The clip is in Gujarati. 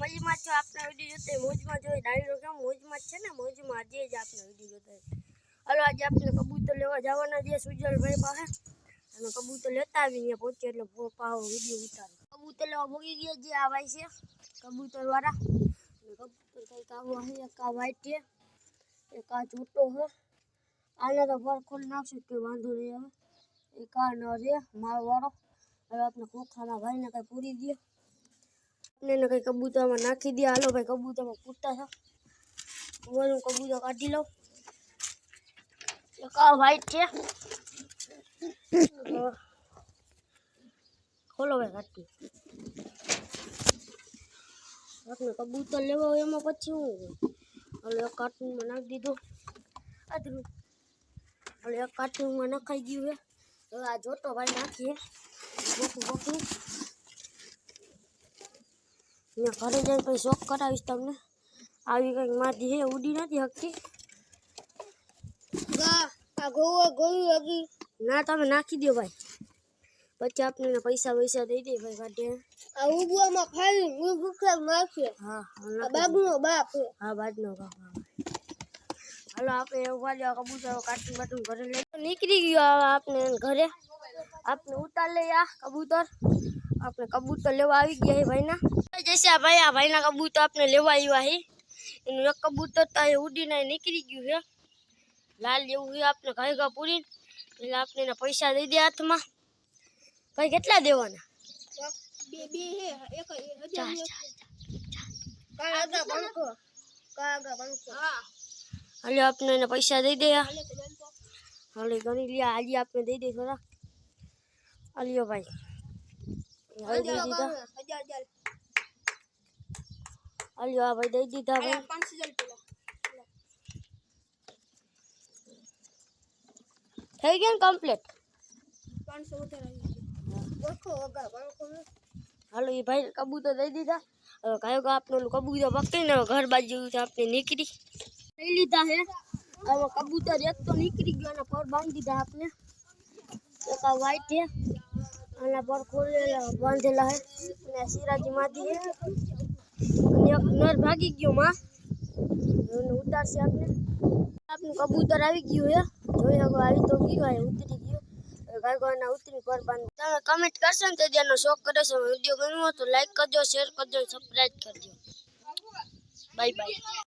મજમાં છો આપના વિડીયો જોતે મોજમાં જોઈ ડાયરો કેમ મોજમાં છે ને મોજમાં આજે જ આપના વિડીયો જોતે હાલો આજે આપણે કબૂતર લેવા જવાના છે સુજલભાઈ પાસે અને કબૂતર લેતા આવીને પહોંચે એટલે પાહો વિડીયો ઉતારો કબૂતર લેવા ભોગી ગયા જે આ ભાઈ છે કબૂતર વાળા અને કબૂતર કંઈક આવો છે એક આ વ્હાઈટ છે એક આ છોટો છે આને તો પર ખોલી નાખશું કે વાંધો નહીં આવે એક આ ન રે મારવાળો હવે આપણે ખોખાના ભાઈને કંઈ પૂરી દે ને કઈ કબૂતરમાં નાખી દે હાલો ભાઈ કબૂતરમાં પૂરતા છે હું કબૂતર કાઢી લઉં એક આ વ્હાઈટ છે ખોલો ભાઈ કાઢી આપણે કબૂતર લેવા હોય એમાં પછી હું હાલો એક કાર્ટૂનમાં નાખી દીધું આદરું હાલો એક કાર્ટૂનમાં નખાઈ ગયું છે હવે આ જોટો ભાઈ નાખીએ બોકું બોકું ઘરે જઈને પછી શોખ કરાવીશ તમને આવી કંઈક માટી છે ઉડી નથી શકતી ના તમે નાખી દો ભાઈ પછી આપણે પૈસા વૈસા દઈ દે ભાઈ કાઢે હા બાજનો હાલો આપણે ઉભા જાવ કબૂતર કાટું બાટું ઘરે લઈ નીકળી ગયો આપણે ઘરે આપણે ઉતાર લઈ આ કબૂતર આપણે કબૂતર લેવા આવી ગયા છે ભાઈના જैसे આ ભાઈના કબૂતર આપણે લેવા આવ્યા છે એનું એક કબૂતર તો એ ઉડીને નીકળી ગયું છે લાલ જેવું છે આપણે ઘાયગા પૂરી એટલે આપણે એના પૈસા દઈ દે હાથમાં ભાઈ કેટલા દેવાના હાલે આપણે એને પૈસા દઈ દે હાલે ગણી લે આજે આપણે દઈ દે થોડા હાલ્યો ભાઈ હાલ્યો આ ભાઈ દઈ દીધા ભાઈ થઈ ગયા ને કમ્પ્લીટ હાલો એ ભાઈ કબૂતર દઈ દીધા હવે કયો આપણે કબૂતર પકડીને ઘર બાજુ આપણે નીકળી લઈ લીધા છે હવે કબૂતર એક તો નીકળી ગયો અને પર બાંધી દીધા આપણે એક આ વ્હાઈટ છે આના પર ખોલેલા બાંધેલા છે અને સિરાજી માથી છે અને એક નર ભાગી ગયો માં એને ઉતારશે આપણે આપણું કબૂતર આવી ગયું છે જોઈ શકો આવી તો ગયું ઉતરી ગયું ગાયગોના ઉતરી પર બાંધ તમે કમેન્ટ કરશો ને તે જેનો શોખ કરે છે વિડીયો ગમ્યો તો લાઈક કરજો શેર કરજો સબસ્ક્રાઇબ કરજો બાય બાય